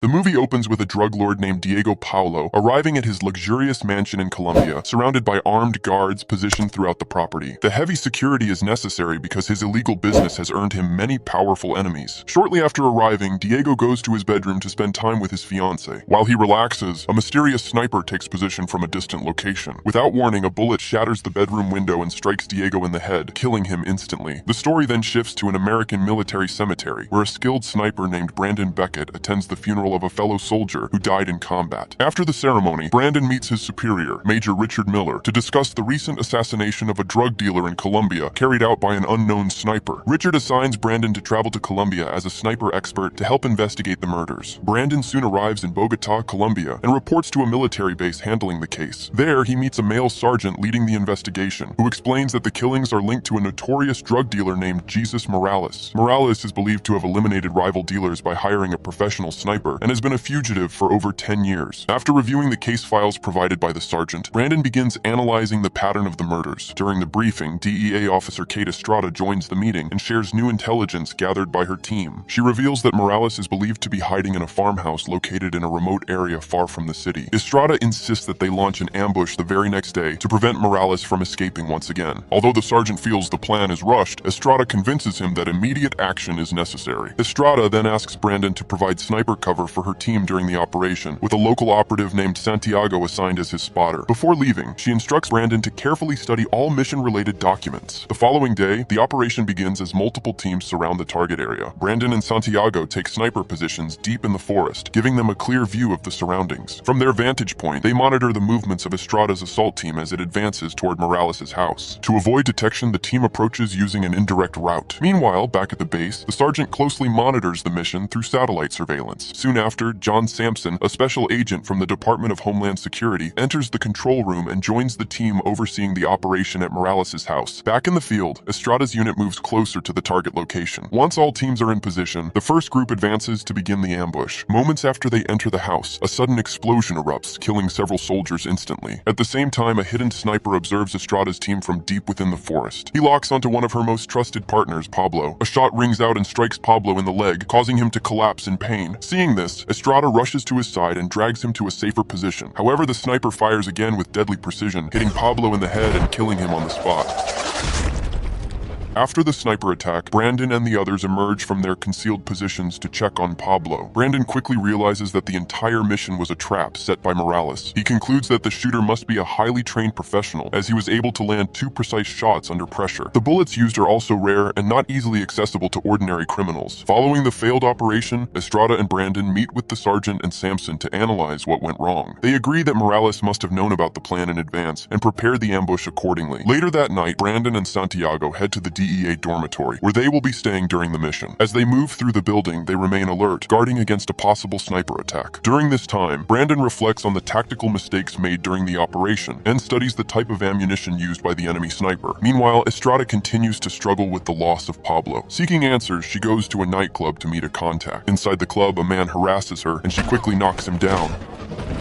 The movie opens with a drug lord named Diego Paulo arriving at his luxurious mansion in Colombia, surrounded by armed guards positioned throughout the property. The heavy security is necessary because his illegal business has earned him many powerful enemies. Shortly after arriving, Diego goes to his bedroom to spend time with his fiancée. While he relaxes, a mysterious sniper takes position from a distant location. Without warning, a bullet shatters the bedroom window and strikes Diego in the head, killing him instantly. The story then shifts to an American military cemetery, where a skilled sniper named Brandon Beckett attends the funeral of a fellow soldier who died in combat. After the ceremony, Brandon meets his superior, Major Richard Miller, to discuss the recent assassination of a drug dealer in Colombia carried out by an unknown sniper. Richard assigns Brandon to travel to Colombia as a sniper expert to help investigate the murders. Brandon soon arrives in Bogota, Colombia, and reports to a military base handling the case. There, he meets a male sergeant leading the investigation, who explains that the killings are linked to a notorious drug dealer named Jesus Morales. Morales is believed to have eliminated rival dealers by hiring a professional sniper, and has been a fugitive for over 10 years. After reviewing the case files provided by the sergeant, Brandon begins analyzing the pattern of the murders. During the briefing, DEA officer Kate Estrada joins the meeting and shares new intelligence gathered by her team. She reveals that Morales is believed to be hiding in a farmhouse located in a remote area far from the city. Estrada insists that they launch an ambush the very next day to prevent Morales from escaping once again. Although the sergeant feels the plan is rushed, Estrada convinces him that immediate action is necessary. Estrada then asks Brandon to provide sniper cover for her team during the operation, with a local operative named Santiago assigned as his spotter. Before leaving, she instructs Brandon to carefully study all mission-related documents. The following day, the operation begins as multiple teams surround the target area. Brandon and Santiago take sniper positions deep in the forest, giving them a clear view of the surroundings. From their vantage point, they monitor the movements of Estrada's assault team as it advances toward Morales' house. To avoid detection, the team approaches using an indirect route. Meanwhile, back at the base, the sergeant closely monitors the mission through satellite surveillance. Soon after, John Sampson, a special agent from the Department of Homeland Security, enters the control room and joins the team overseeing the operation at Morales' house. Back in the field, Estrada's unit moves closer to the target location. Once all teams are in position, the first group advances to begin the ambush. Moments after they enter the house, a sudden explosion erupts, killing several soldiers instantly. At the same time, a hidden sniper observes Estrada's team from deep within the forest. He locks onto one of her most trusted partners, Pablo. A shot rings out and strikes Pablo in the leg, causing him to collapse in pain. Seeing this, Estrada rushes to his side and drags him to a safer position. However, the sniper fires again with deadly precision, hitting Pablo in the head and killing him on the spot. After the sniper attack, Brandon and the others emerge from their concealed positions to check on Pablo. Brandon quickly realizes that the entire mission was a trap set by Morales. He concludes that the shooter must be a highly trained professional, as he was able to land 2 precise shots under pressure. The bullets used are also rare and not easily accessible to ordinary criminals. Following the failed operation, Estrada and Brandon meet with the sergeant and Sampson to analyze what went wrong. They agree that Morales must have known about the plan in advance and prepared the ambush accordingly. Later that night, Brandon and Santiago head to the DEA dormitory, where they will be staying during the mission. As they move through the building, they remain alert, guarding against a possible sniper attack. During this time, Brandon reflects on the tactical mistakes made during the operation and studies the type of ammunition used by the enemy sniper. Meanwhile, Estrada continues to struggle with the loss of Pablo. Seeking answers, she goes to a nightclub to meet a contact. Inside the club, a man harasses her, and she quickly knocks him down.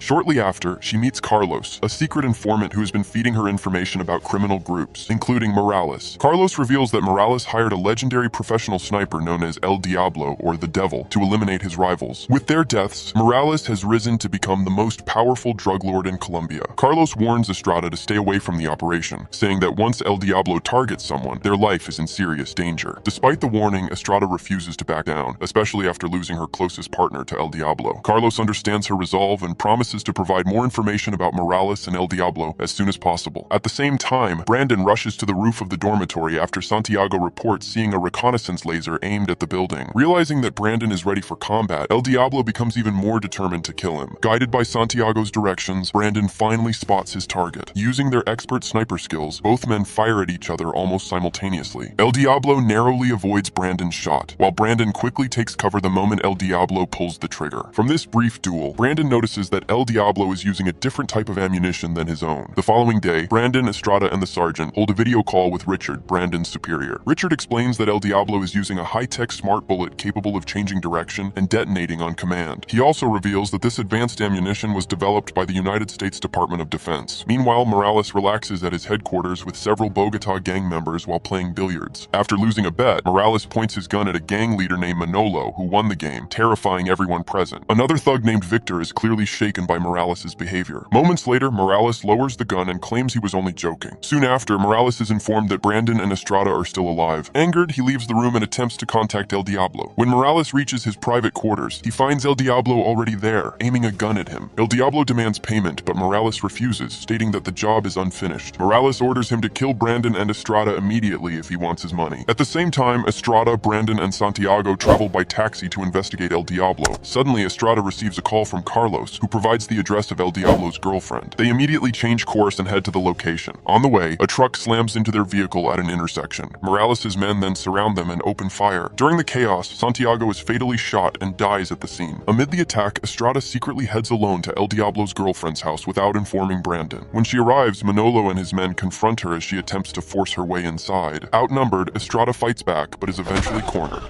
Shortly after, she meets Carlos, a secret informant who has been feeding her information about criminal groups, including Morales. Carlos reveals that Morales hired a legendary professional sniper known as El Diablo, or the Devil, to eliminate his rivals. With their deaths, Morales has risen to become the most powerful drug lord in Colombia. Carlos warns Estrada to stay away from the operation, saying that once El Diablo targets someone, their life is in serious danger. Despite the warning, Estrada refuses to back down, especially after losing her closest partner to El Diablo. Carlos understands her resolve and promises to provide more information about Morales and El Diablo as soon as possible. At the same time, Brandon rushes to the roof of the dormitory after Santiago reports seeing a reconnaissance laser aimed at the building. Realizing that Brandon is ready for combat, El Diablo becomes even more determined to kill him. Guided by Santiago's directions, Brandon finally spots his target. Using their expert sniper skills, both men fire at each other almost simultaneously. El Diablo narrowly avoids Brandon's shot, while Brandon quickly takes cover the moment El Diablo pulls the trigger. From this brief duel, Brandon notices that El El Diablo is using a different type of ammunition than his own. The following day, Brandon, Estrada, and the sergeant hold a video call with Richard, Brandon's superior. Richard explains that El Diablo is using a high-tech smart bullet capable of changing direction and detonating on command. He also reveals that this advanced ammunition was developed by the United States Department of Defense. Meanwhile, Morales relaxes at his headquarters with several Bogota gang members while playing billiards. After losing a bet, Morales points his gun at a gang leader named Manolo, who won the game, terrifying everyone present. Another thug named Victor is clearly shaken by Morales' behavior. Moments later, Morales lowers the gun and claims he was only joking. Soon after, Morales is informed that Brandon and Estrada are still alive. Angered, he leaves the room and attempts to contact El Diablo. When Morales reaches his private quarters, he finds El Diablo already there, aiming a gun at him. El Diablo demands payment, but Morales refuses, stating that the job is unfinished. Morales orders him to kill Brandon and Estrada immediately if he wants his money. At the same time, Estrada, Brandon, and Santiago travel by taxi to investigate El Diablo. Suddenly, Estrada receives a call from Carlos, who provides the address of El Diablo's girlfriend. They immediately change course and head to the location. On the way, a truck slams into their vehicle at an intersection. Morales' men then surround them and open fire. During the chaos, Santiago is fatally shot and dies at the scene. Amid the attack, Estrada secretly heads alone to El Diablo's girlfriend's house without informing Brandon. When she arrives, Manolo and his men confront her as she attempts to force her way inside. Outnumbered, Estrada fights back, but is eventually cornered.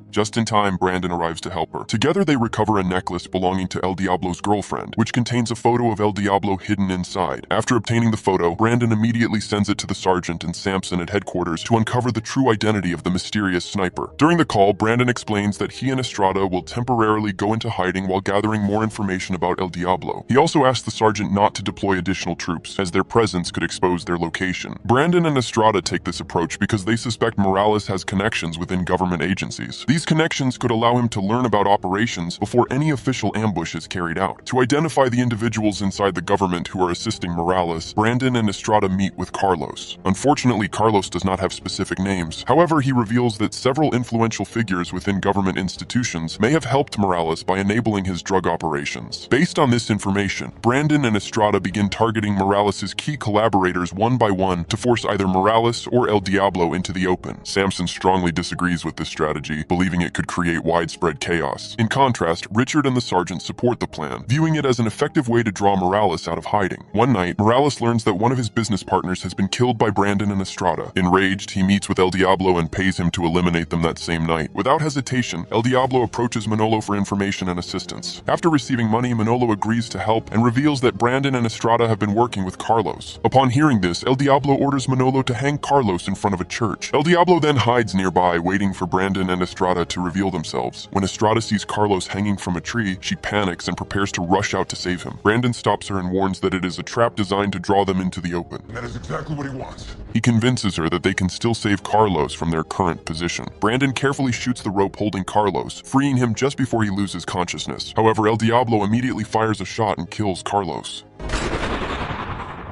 Just in time, Brandon arrives to help her. Together, they recover a necklace belonging to El Diablo's girlfriend, which contains a photo of El Diablo hidden inside. After obtaining the photo, Brandon immediately sends it to the sergeant and Samson at headquarters to uncover the true identity of the mysterious sniper. During the call, Brandon explains that he and Estrada will temporarily go into hiding while gathering more information about El Diablo. He also asks the sergeant not to deploy additional troops, as their presence could expose their location. Brandon and Estrada take this approach because they suspect Morales has connections within government agencies. These connections could allow him to learn about operations before any official ambush is carried out. To identify the individuals inside the government who are assisting Morales, Brandon and Estrada meet with Carlos. Unfortunately, Carlos does not have specific names. However, he reveals that several influential figures within government institutions may have helped Morales by enabling his drug operations. Based on this information, Brandon and Estrada begin targeting Morales' key collaborators one by one to force either Morales or El Diablo into the open. Samson strongly disagrees with this strategy, believing it could create widespread chaos. In contrast, Richard and the sergeant support the plan, viewing it as an effective way to draw Morales out of hiding. One night, Morales learns that one of his business partners has been killed by Brandon and Estrada. Enraged, he meets with El Diablo and pays him to eliminate them that same night. Without hesitation, El Diablo approaches Manolo for information and assistance. After receiving money, Manolo agrees to help and reveals that Brandon and Estrada have been working with Carlos. Upon hearing this, El Diablo orders Manolo to hang Carlos in front of a church. El Diablo then hides nearby, waiting for Brandon and Estrada to reveal themselves. When Estrada sees Carlos hanging from a tree, she panics and prepares to rush out to save him. Brandon stops her and warns that it is a trap designed to draw them into the open. That is exactly what he wants. He convinces her that they can still save Carlos from their current position. Brandon carefully shoots the rope holding Carlos, freeing him just before he loses consciousness. However, El Diablo immediately fires a shot and kills Carlos.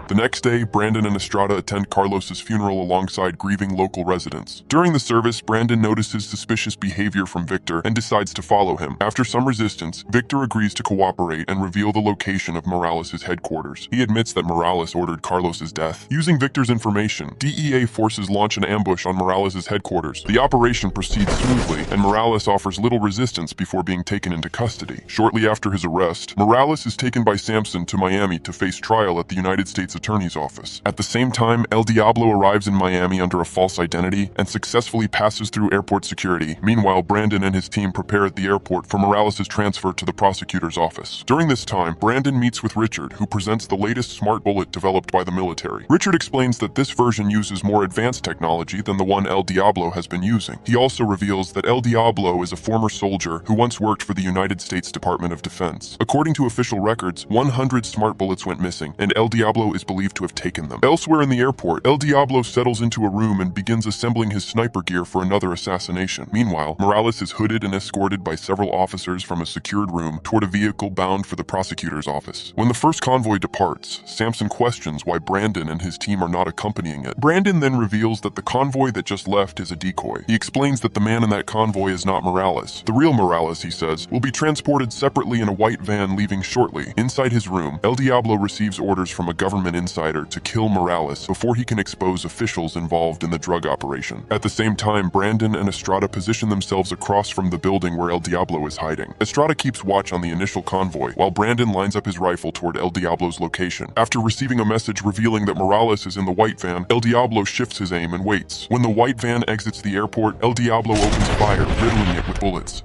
The next day, Brandon and Estrada attend Carlos's funeral alongside grieving local residents. During the service, Brandon notices suspicious behavior from Victor and decides to follow him. After some resistance, Victor agrees to cooperate and reveal the location of Morales' headquarters. He admits that Morales ordered Carlos's death. Using Victor's information, DEA forces launch an ambush on Morales' headquarters. The operation proceeds smoothly, and Morales offers little resistance before being taken into custody. Shortly after his arrest, Morales is taken by Samson to Miami to face trial at the United States Attorney's Office. At the same time, El Diablo arrives in Miami under a false identity and successfully passes through airport security. Meanwhile, Brandon and his team prepare at the airport for Morales' transfer to the prosecutor's office. During this time, Brandon meets with Richard, who presents the latest smart bullet developed by the military. Richard explains that this version uses more advanced technology than the one El Diablo has been using. He also reveals that El Diablo is a former soldier who once worked for the United States Department of Defense. According to official records, 100 smart bullets went missing, and El Diablo is believed to have taken them. Elsewhere in the airport, El Diablo settles into a room and begins assembling his sniper gear for another assassination. Meanwhile, Morales is hooded and escorted by several officers from a secured room toward a vehicle bound for the prosecutor's office. When the first convoy departs, Samson questions why Brandon and his team are not accompanying it. Brandon then reveals that the convoy that just left is a decoy. He explains that the man in that convoy is not Morales. The real Morales, he says, will be transported separately in a white van leaving shortly. Inside his room, El Diablo receives orders from a government an insider to kill Morales before he can expose officials involved in the drug operation. At the same time, Brandon and Estrada position themselves across from the building where El Diablo is hiding. Estrada keeps watch on the initial convoy, while Brandon lines up his rifle toward El Diablo's location. After receiving a message revealing that Morales is in the white van, El Diablo shifts his aim and waits. When the white van exits the airport, El Diablo opens fire, riddling it with bullets.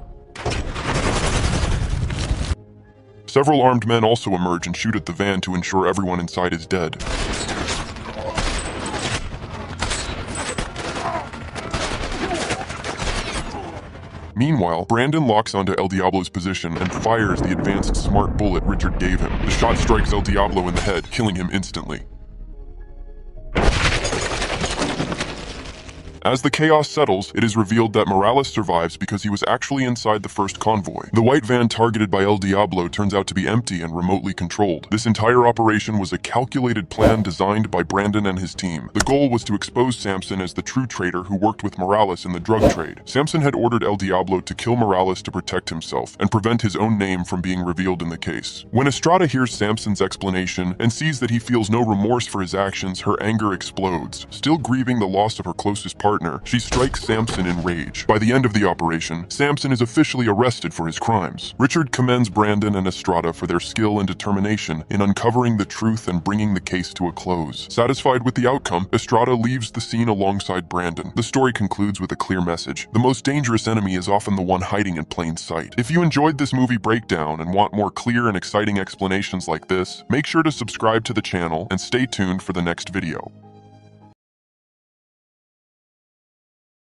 Several armed men also emerge and shoot at the van to ensure everyone inside is dead. Meanwhile, Brandon locks onto El Diablo's position and fires the advanced smart bullet Richard gave him. The shot strikes El Diablo in the head, killing him instantly. As the chaos settles, it is revealed that Morales survives because he was actually inside the first convoy. The white van targeted by El Diablo turns out to be empty and remotely controlled. This entire operation was a calculated plan designed by Brandon and his team. The goal was to expose Samson as the true traitor who worked with Morales in the drug trade. Samson had ordered El Diablo to kill Morales to protect himself and prevent his own name from being revealed in the case. When Estrada hears Samson's explanation and sees that he feels no remorse for his actions, her anger explodes. Still grieving the loss of her closest partner, she strikes Samson in rage. By the end of the operation, Samson is officially arrested for his crimes. Richard commends Brandon and Estrada for their skill and determination in uncovering the truth and bringing the case to a close. Satisfied with the outcome, Estrada leaves the scene alongside Brandon. The story concludes with a clear message. The most dangerous enemy is often the one hiding in plain sight. If you enjoyed this movie breakdown and want more clear and exciting explanations like this, make sure to subscribe to the channel and stay tuned for the next video.